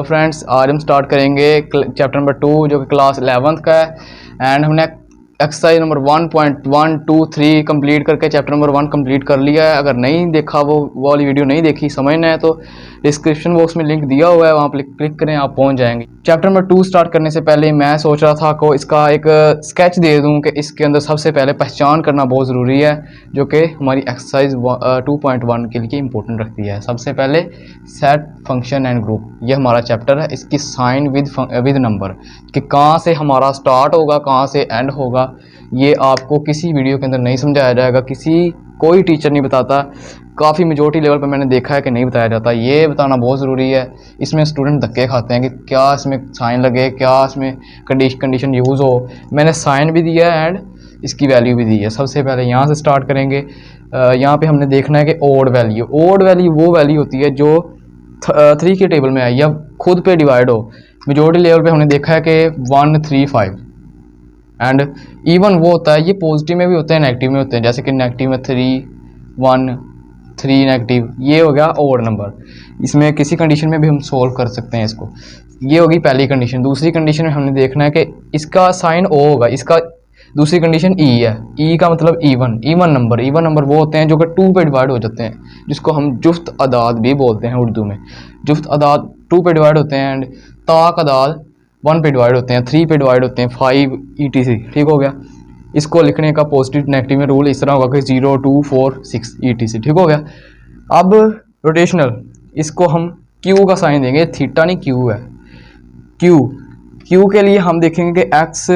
Friends, आज हम start करेंगे चैप्टर नंबर 2 जो कि क्लास 11th का है। एंड हमने एक्सरसाइज नंबर 1.123 कंप्लीट करके चैप्टर नंबर 1 कंप्लीट कर लिया है। अगर नहीं देखा वो वाली वीडियो नहीं देखी, समझना है, तो डिस्क्रिप्शन बॉक्स में लिंक दिया हुआ है, वहाँ पर क्लिक करें, आप पहुँच जाएंगे। चैप्टर नंबर 2 स्टार्ट करने से पहले मैं सोच रहा था को इसका एक स्केच दे दूँ कि इसके अंदर सबसे पहले पहचान करना बहुत ज़रूरी है, जो कि हमारी एक्सरसाइज 2.1 के लिए इंपॉर्टेंट रखती है। सबसे पहले सेट फंक्शन एंड ग्रुप, ये हमारा चैप्टर है। इसकी साइन विद नंबर कि कहाँ से हमारा स्टार्ट होगा, कहाँ से एंड होगा, ये आपको किसी वीडियो के अंदर नहीं समझाया जाएगा। कोई टीचर नहीं बताता। काफ़ी मेजॉरिटी लेवल पर मैंने देखा है कि नहीं बताया जाता। ये बताना बहुत ज़रूरी है। इसमें स्टूडेंट धक्के खाते हैं कि क्या इसमें साइन लगे, क्या इसमें कंडीशन यूज़ हो। मैंने साइन भी दिया है एंड इसकी वैल्यू भी दी है। सबसे पहले यहाँ से स्टार्ट करेंगे। यहाँ पे हमने देखना है कि ओड वैल्यू वो वैल्यू होती है जो 3 के टेबल में है या खुद पे डिवाइड हो। मेजॉरिटी लेवल पे हमने देखा है कि 1 3 5 एंड इवन वो होता है, ये पॉजिटिव में भी होते हैं, नेगेटिव में होते हैं। जैसे कि नेगेटिव में 3 1 3 नेगेटिव, ये हो गया ओड नंबर। इसमें किसी कंडीशन में भी हम सोल्व कर सकते हैं इसको। ये होगी पहली कंडीशन। दूसरी कंडीशन में हमने देखना है कि इसका साइन ओ होगा। इसका दूसरी कंडीशन ई है। ई का मतलब इवन नंबर वो होते हैं जो कि 2 पे डिवाइड हो जाते हैं, जिसको हम जुफ्त अदाद भी बोलते हैं उर्दू में। जुफ्त अदाद 2 पे डिवाइड होते हैं एंड ताक अदाद 1 पे डिवाइड होते हैं, 3 पे डिवाइड होते हैं, 5 ETC। ठीक हो गया। इसको लिखने का पॉजिटिव नेगेटिव में रूल इस तरह होगा कि 0 2 4 6 ETC। ठीक हो गया। अब रोटेशनल, इसको हम क्यू का साइन देंगे, थीटा नहीं क्यू है। क्यू के लिए हम देखेंगे कि X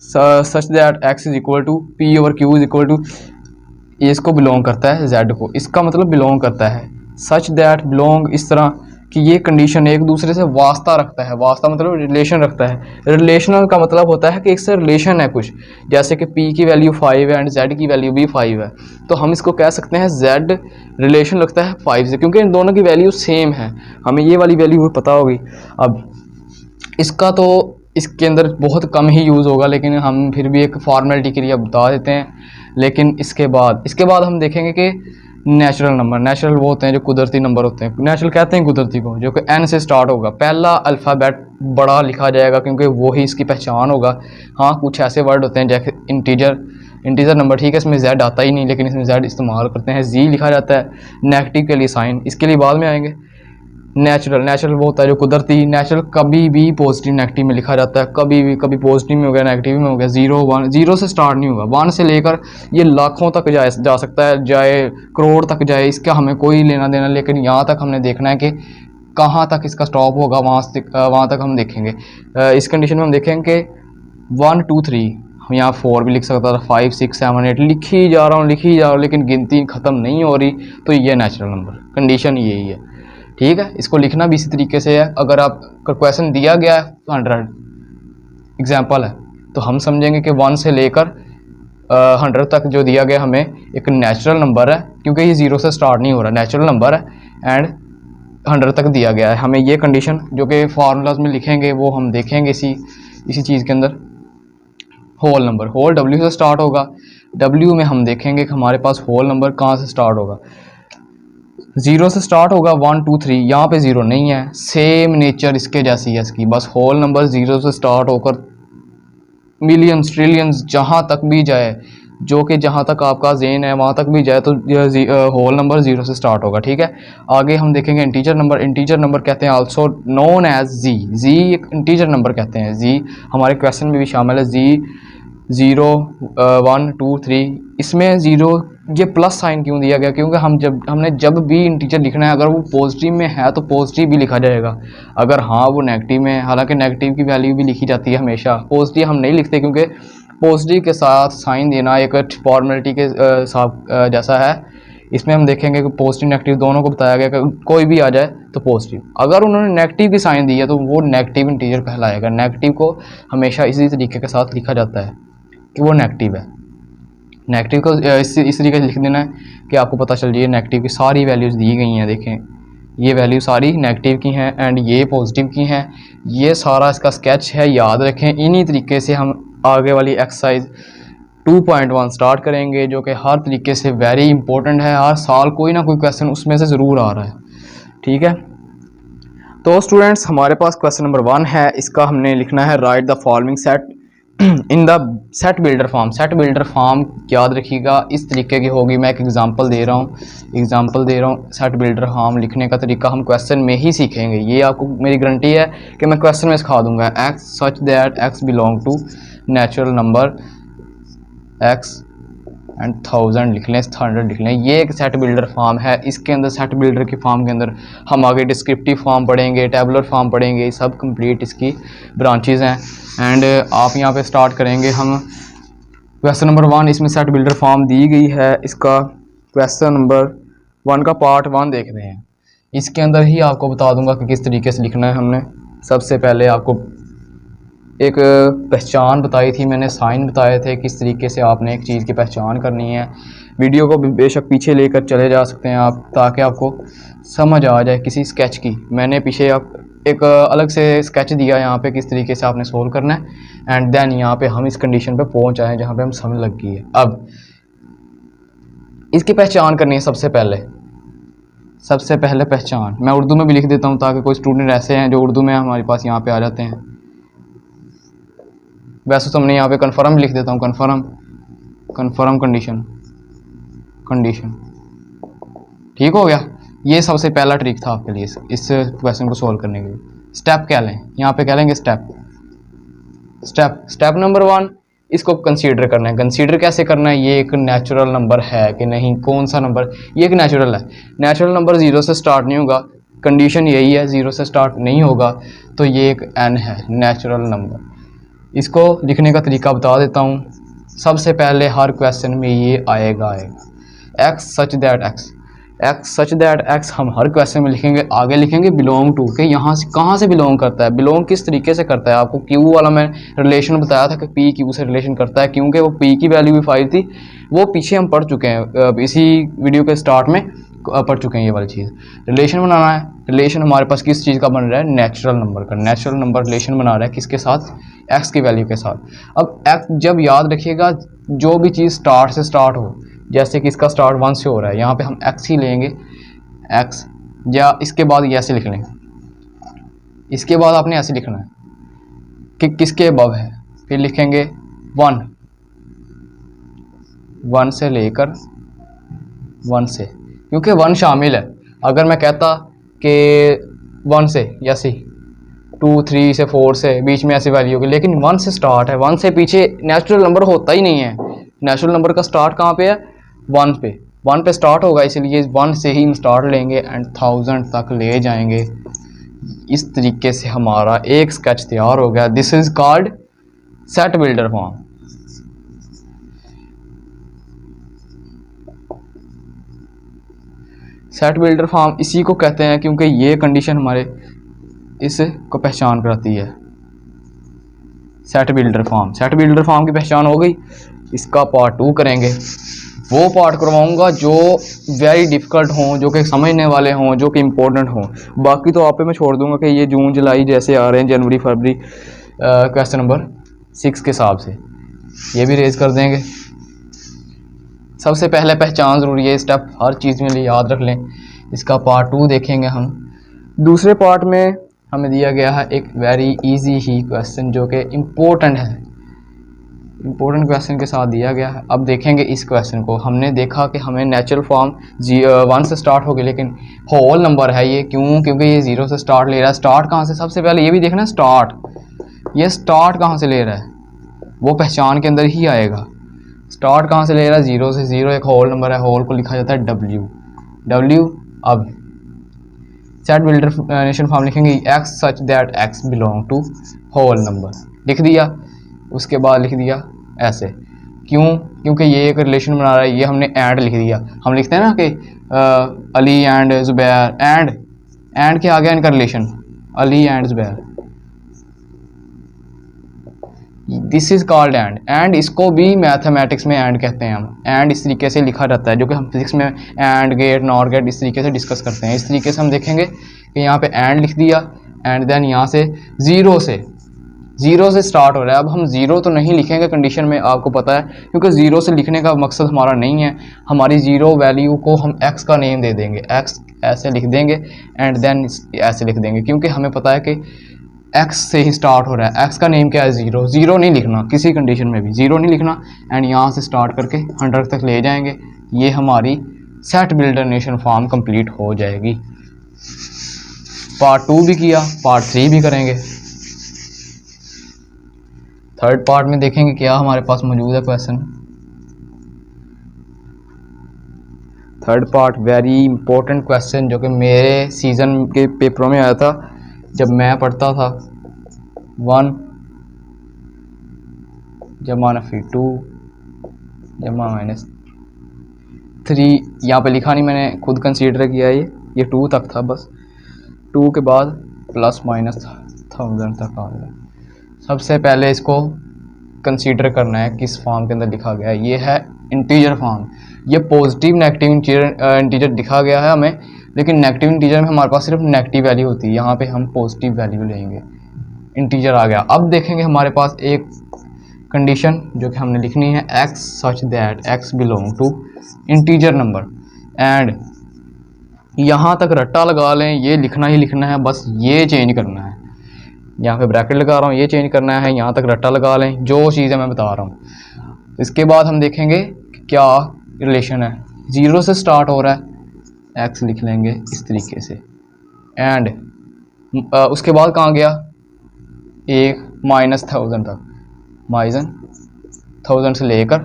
such that X is equal to P over Q is equal to, इसको बिलोंग करता है जेड को। इसका मतलब बिलोंग करता है। सच दैट बिलोंग इस तरह कि ये कंडीशन एक दूसरे से वास्ता रखता है। वास्ता मतलब रिलेशन रखता है। रिलेशनल का मतलब होता है कि इससे रिलेशन है कुछ। जैसे कि p की वैल्यू 5 है एंड z की वैल्यू भी 5 है, तो हम इसको कह सकते हैं z रिलेशन रखता है 5 से, क्योंकि इन दोनों की वैल्यू सेम है। हमें ये वाली वैल्यू पता होगी। अब इसका तो इसके अंदर बहुत कम ही यूज़ होगा, लेकिन हम फिर भी एक फॉर्मेलिटी के लिए बता देते हैं। लेकिन इसके बाद हम देखेंगे कि नेचुरल नंबर। नेचुरल वो होते हैं जो कुदरती नंबर होते हैं। नेचुरल कहते हैं कुदरती को, जो कि n से स्टार्ट होगा। पहला अल्फ़ाबेट बड़ा लिखा जाएगा क्योंकि वो ही इसकी पहचान होगा। हाँ, कुछ ऐसे वर्ड होते हैं जैसे इंटीजर नंबर, ठीक है, इसमें z आता ही नहीं, लेकिन इसमें z इस्तेमाल करते हैं। जी लिखा जाता है। नेगेटिव के लिए साइन, इसके लिए बाद में आएंगे। नेचुरल वो होता है जो कुदरती। नेचुरल कभी भी पॉजिटिव नेगेटिव में लिखा जाता है, कभी पॉजिटिव में हो गया, नेगेटिव में हो गया। 0 1, 0 से स्टार्ट नहीं होगा, 1 से लेकर ये लाखों तक जा सकता है, जाए करोड़ तक जाए, इसका हमें कोई लेना देना। लेकिन यहाँ तक हमने देखना है कि कहाँ तक इसका स्टॉप होगा, वहाँ तक हम देखेंगे। इस कंडीशन में हम देखेंगे 1 2 3, हम यहाँ 4 भी लिख सकता था, 5 6 7 8 लिखी जा रहा हूँ, लेकिन गिनती ख़त्म नहीं हो रही, तो ये नेचुरल नंबर कंडीशन यही है। ठीक है। इसको लिखना भी इसी तरीके से है। अगर आप क्वेश्चन दिया गया है 100 एग्जाम्पल है, तो हम समझेंगे कि 1 से लेकर 100 तक जो दिया गया हमें एक नेचुरल नंबर है, क्योंकि ये 0 से स्टार्ट नहीं हो रहा, नेचुरल नंबर है एंड 100 तक दिया गया है। हमें ये कंडीशन जो कि फार्मूलाज में लिखेंगे वो हम देखेंगे इसी चीज़ के अंदर। होल नंबर, होल W से स्टार्ट होगा। W में हम देखेंगे कि हमारे पास होल नंबर कहाँ से स्टार्ट होगा। 0 से स्टार्ट होगा, 1 2 3, यहाँ पे 0 नहीं है। सेम नेचर इसके जैसी है इसकी, बस होल नंबर 0 से स्टार्ट होकर मिलियंस ट्रिलियंस जहाँ तक भी जाए, जो कि जहाँ तक आपका जेन है वहाँ तक भी जाए, तो होल नंबर 0 से स्टार्ट होगा। ठीक है। आगे हम देखेंगे इंटीजर नंबर कहते हैं आल्सो नोन एज जी एक इंटीजर नंबर कहते हैं। जी हमारे क्वेश्चन में भी शामिल है। जी 0 1 2 3, इसमें 0 ये प्लस साइन क्यों दिया गया? क्योंकि हमने जब भी इंटीजर लिखना है, अगर वो पॉजिटिव में है तो पॉजिटिव भी लिखा जाएगा। अगर हाँ वो नेगेटिव में है, हालांकि नेगेटिव की वैल्यू भी लिखी जाती है हमेशा, पॉजिटिव हम नहीं लिखते, क्योंकि पॉजिटिव के साथ साइन देना एक फॉर्मेलिटी के साथ जैसा है। इसमें हम देखेंगे कि पॉजिटिव नेगेटिव दोनों को बताया गया कि कोई भी आ जाए तो पॉजिटिव। अगर उन्होंने नेगेटिव की साइन दी है तो वो नेगेटिव इंटीजर कहलाएगा। नेगेटिव को हमेशा इसी तरीके के साथ लिखा जाता है कि वो नेगेटिव है। नेगेटिव को इस तरीके से लिख देना है कि आपको पता चल जाए नेगेटिव की सारी वैल्यूज़ दी गई हैं। देखें, ये वैल्यू सारी नेगेटिव की हैं एंड ये पॉजिटिव की हैं। ये सारा इसका स्केच है, याद रखें। इन्हीं तरीके से हम आगे वाली एक्सरसाइज 2.1 स्टार्ट करेंगे, जो कि हर तरीके से वेरी इंपॉर्टेंट है। हर साल कोई ना कोई क्वेश्चन उसमें से ज़रूर आ रहा है। ठीक है। तो स्टूडेंट्स हमारे पास क्वेश्चन नंबर 1 है, इसका हमने लिखना है right the following set in the set builder form. Set builder form याद रखिएगा इस तरीके की होगी। मैं एक एग्जांपल दे रहा हूँ सेट बिल्डर फॉर्म लिखने का तरीका हम क्वेश्चन में ही सीखेंगे। ये आपको मेरी गारंटी है कि मैं क्वेश्चन में सिखा दूंगा। X such that X belong to natural number X and 1000 लिख लें, 100 लिख लें। ये एक सेट बिल्डर फॉर्म है। इसके अंदर सेट बिल्डर की फॉर्म के अंदर हम आगे डिस्क्रिप्टिव फॉर्म पढ़ेंगे, टेबुलर फॉर्म पढ़ेंगे, सब कंप्लीट इसकी ब्रांचेस हैं। एंड आप यहाँ पे स्टार्ट करेंगे हम क्वेश्चन नंबर 1। इसमें सेट बिल्डर फॉर्म दी गई है। इसका क्वेश्चन नंबर 1 का पार्ट 1 देखते हैं। इसके अंदर ही आपको बता दूंगा कि किस तरीके से लिखना है। हमने सबसे पहले आपको एक पहचान बताई थी, मैंने साइन बताए थे किस तरीके से आपने एक चीज़ की पहचान करनी है। वीडियो को बेशक पीछे लेकर चले जा सकते हैं आप, ताकि आपको समझ आ जाए किसी स्केच की। मैंने पीछे आप एक अलग से स्केच दिया यहाँ पे किस तरीके से आपने सोल्व करना है। एंड देन यहाँ पे हम इस कंडीशन पे पहुँच आए जहाँ पे हम समझ लग गई है। अब इसकी पहचान करनी है। सबसे पहले पहचान मैं उर्दू में भी लिख देता हूँ, ताकि कोई स्टूडेंट ऐसे हैं जो उर्दू में हमारे पास यहाँ पे आ जाते हैं। वैसे तो हमने यहाँ पे कन्फर्म लिख देता हूँ, कन्फर्म कंडीशन ठीक हो गया। ये सबसे पहला ट्रिक था आपके लिए इस क्वेश्चन को सॉल्व करने के लिए। स्टेप क्या लें, यहाँ पे क्या लेंगे स्टेप नंबर 1, इसको कंसीडर करना है। कंसीडर कैसे करना है, ये एक नेचुरल नंबर है कि नहीं, कौन सा नंबर, ये एक नेचुरल है। नेचुरल नंबर 0 से स्टार्ट नहीं होगा, कंडीशन यही है 0 से स्टार्ट नहीं होगा, तो ये एक n है, नेचुरल नंबर। इसको लिखने का तरीका बता देता हूँ। सबसे पहले हर क्वेश्चन में ये आएगा एक्स सच दैट एक्स हम हर क्वेश्चन में लिखेंगे। आगे लिखेंगे बिलोंग टू के यहाँ से कहाँ से बिलोंग करता है, बिलोंग किस तरीके से करता है। आपको क्यू वाला मैं रिलेशन बताया था कि पी क्यू से रिलेशन करता है, क्योंकि वो पी की वैल्यू भी 5 थी। वो पीछे हम पढ़ चुके हैं, इसी वीडियो के स्टार्ट में पढ़ चुके हैं ये वाली चीज़। रिलेशन बनाना है। रिलेशन हमारे पास किस चीज़ का बन रहा है, नेचुरल नंबर का। नेचुरल नंबर रिलेशन बना रहा है किसके साथ, एक्स की वैल्यू के साथ। अब एक्स जब याद रखिएगा, जो भी चीज़ स्टार्ट से स्टार्ट हो, जैसे कि इसका स्टार्ट 1 से हो रहा है, यहाँ पे हम एक्स ही लेंगे, एक्स, या इसके बाद ये ऐसे लिख लें। इसके बाद आपने ऐसे लिखना है कि किसके अबव है, फिर लिखेंगे 1 से लेकर 1 से, क्योंकि 1 शामिल है। अगर मैं कहता कि 1 से या सी 2 3 से 4 से बीच में ऐसी वैल्यू होगी, लेकिन 1 से स्टार्ट है, 1 से पीछे नेचुरल नंबर होता ही नहीं है। नेचुरल नंबर का स्टार्ट कहाँ पे है, 1 पे स्टार्ट होगा, इसलिए 1 से ही हम स्टार्ट लेंगे एंड 1000 तक ले जाएंगे। इस तरीके से हमारा एक स्केच तैयार हो गया। This is called set builder form. Set builder form इसी को कहते हैं, क्योंकि ये कंडीशन हमारे इसको पहचान कराती है। सेट बिल्डर फॉर्म की पहचान हो गई। इसका पार्ट 2 करेंगे। वो पार्ट करवाऊंगा जो वेरी डिफ़िकल्ट हों, जो कि समझने वाले हों, जो कि इम्पोर्टेंट हों। बाकी तो आप पे मैं छोड़ दूंगा कि ये जून जुलाई जैसे आ रहे हैं, जनवरी फरवरी क्वेश्चन नंबर 6 के हिसाब से ये भी रेज कर देंगे। सबसे पहले पहचान ज़रूरी है, स्टेप हर चीज़ में लिए याद रख लें। इसका पार्ट 2 देखेंगे हम। दूसरे पार्ट में हमें दिया गया है एक वेरी इजी ही क्वेश्चन, जो कि इम्पोर्टेंट है, इम्पोर्टेंट क्वेश्चन के साथ दिया गया है। अब देखेंगे इस क्वेश्चन को। हमने देखा कि हमें नेचुरल फॉर्म 1 से स्टार्ट होगी, लेकिन होल नंबर है ये, क्योंकि ये 0 से स्टार्ट ले रहा है। स्टार्ट कहाँ से, सबसे पहले ये भी देखना ये स्टार्ट कहाँ से ले रहा है, वो पहचान के अंदर ही आएगा। स्टार्ट कहाँ से ले रहा है, 0 से। 0 एक होल नंबर है, होल को लिखा जाता है W। अब सेट बिल्डर नेशन फॉर्म लिखेंगे X such that X belong to whole number, लिख दिया। उसके बाद लिख दिया ऐसे, क्योंकि ये एक रिलेशन बना रहा है। ये हमने एंड लिख दिया। हम लिखते हैं ना कि अली एंड ज़ुबैर, एंड के आगे इनका relation Ali and Zubair, this is called and इसको भी मैथमेटिक्स में एंड कहते हैं हम। एंड इस तरीके से लिखा जाता है, जो कि हम फिजिक्स में एंड गेट नॉट गेट इस तरीके से डिस्कस करते हैं। इस तरीके से हम देखेंगे कि यहाँ पे एंड लिख दिया, एंड देन यहाँ से ज़ीरो से स्टार्ट हो रहा है। अब हम ज़ीरो तो नहीं लिखेंगे कंडीशन में, आपको पता है, क्योंकि ज़ीरो से लिखने का मकसद हमारा नहीं है। हमारी ज़ीरो वैल्यू को हम एक्स का नेम दे देंगे, एक्स ऐसे लिख देंगे एंड देन ऐसे लिख देंगे, क्योंकि हमें पता है कि एक्स से ही स्टार्ट हो रहा है। एक्स का नेम क्या है? ज़ीरो। ज़ीरो नहीं लिखना किसी कंडीशन में भी, ज़ीरो नहीं लिखना एंड यहाँ से स्टार्ट करके 100 तक ले जाएंगे। ये हमारी set builder notation form complete हो जाएगी। पार्ट 2 भी किया, पार्ट 3 भी करेंगे। थर्ड पार्ट में देखेंगे क्या हमारे पास मौजूद है question. Third part very important question जो कि मेरे सीज़न के पेपरों में आया था जब मैं पढ़ता था। 1 जमा -2 जमा -3, यहाँ पे लिखा नहीं, मैंने खुद कंसीडर किया ये 2 तक था बस। 2 के बाद +- 1000 तक आ गया। सबसे पहले इसको कंसीडर करना है किस फॉर्म के अंदर लिखा गया है। ये है इंटीजर फॉर्म। ये पॉजिटिव नेगेटिव इंटीजर दिखा गया है हमें, लेकिन नेगेटिव इंटीजर में हमारे पास सिर्फ नेगेटिव वैल्यू होती है। यहाँ पे हम पॉजिटिव वैल्यू लेंगे। इंटीजर आ गया। अब देखेंगे हमारे पास एक कंडीशन जो कि हमने लिखनी है, x such that x belong to integer number and यहाँ तक रट्टा लगा लें, ये लिखना ही लिखना है, बस ये चेंज करना है। यहाँ पे ब्रैकेट लगा रहा हूँ, ये चेंज करना है, यहाँ तक रट्टा लगा लें, जो चीज़ें मैं बता रहा हूँ। इसके बाद हम देखेंगे क्या रिलेशन है। 0 से स्टार्ट हो रहा है, x लिख लेंगे इस तरीके से एंड उसके बाद कहाँ गया, एक -1000 तक, -1000 से लेकर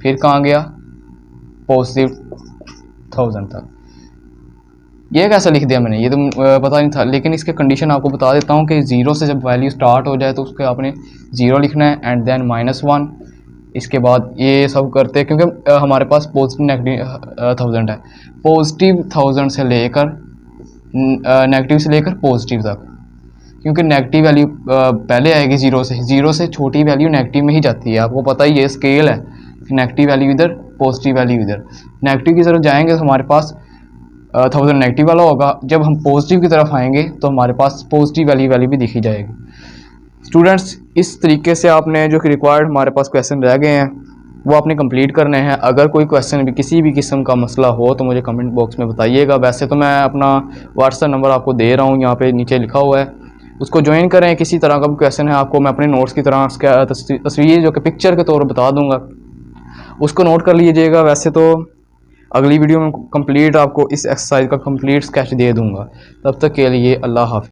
फिर कहाँ गया, +1000 तक। ये कैसा लिख दिया मैंने, ये तो पता नहीं था, लेकिन इसके कंडीशन आपको बता देता हूँ कि 0 से जब वैल्यू स्टार्ट हो जाए तो उसके आपने 0 लिखना है एंड देन -1। इसके बाद ये सब करते हैं क्योंकि हमारे पास पॉजिटिव नेगेटिव 1000 है। पॉजिटिव 1000 से लेकर नेगेटिव से लेकर पॉजिटिव तक, क्योंकि नेगेटिव वैल्यू पहले आएगी 0 से। 0 से छोटी वैल्यू नेगेटिव में ही जाती है, आपको पता ही ये स्केल है। नेगेटिव वैल्यू इधर, पॉजिटिव वैल्यू इधर। नेगेटिव की तरफ जाएंगे तो हमारे पास 1000 नेगेटिव वाला होगा, जब हम पॉजिटिव की तरफ आएंगे तो हमारे पास पॉजिटिव वैल्यू भी दिखी जाएगी। स्टूडेंट्स, इस तरीके से आपने जो कि रिक्वायर्ड हमारे पास क्वेश्चन रह गए हैं वो आपने कंप्लीट करने हैं। अगर कोई क्वेश्चन भी किसी भी किस्म का मसला हो तो मुझे कमेंट बॉक्स में बताइएगा। वैसे तो मैं अपना व्हाट्सएप नंबर आपको दे रहा हूँ, यहाँ पे नीचे लिखा हुआ है, उसको ज्वाइन करें। किसी तरह का भी क्वेश्चन है आपको मैं अपने नोट्स की तरह तस्वीर जो कि पिक्चर के तौर पर बता दूँगा, उसको नोट कर लीजिएगा। वैसे तो अगली वीडियो में कंप्लीट आपको इस एक्सरसाइज का कंप्लीट स्केच दे दूँगा। तब तक के लिए अल्लाह हाफ़िज़।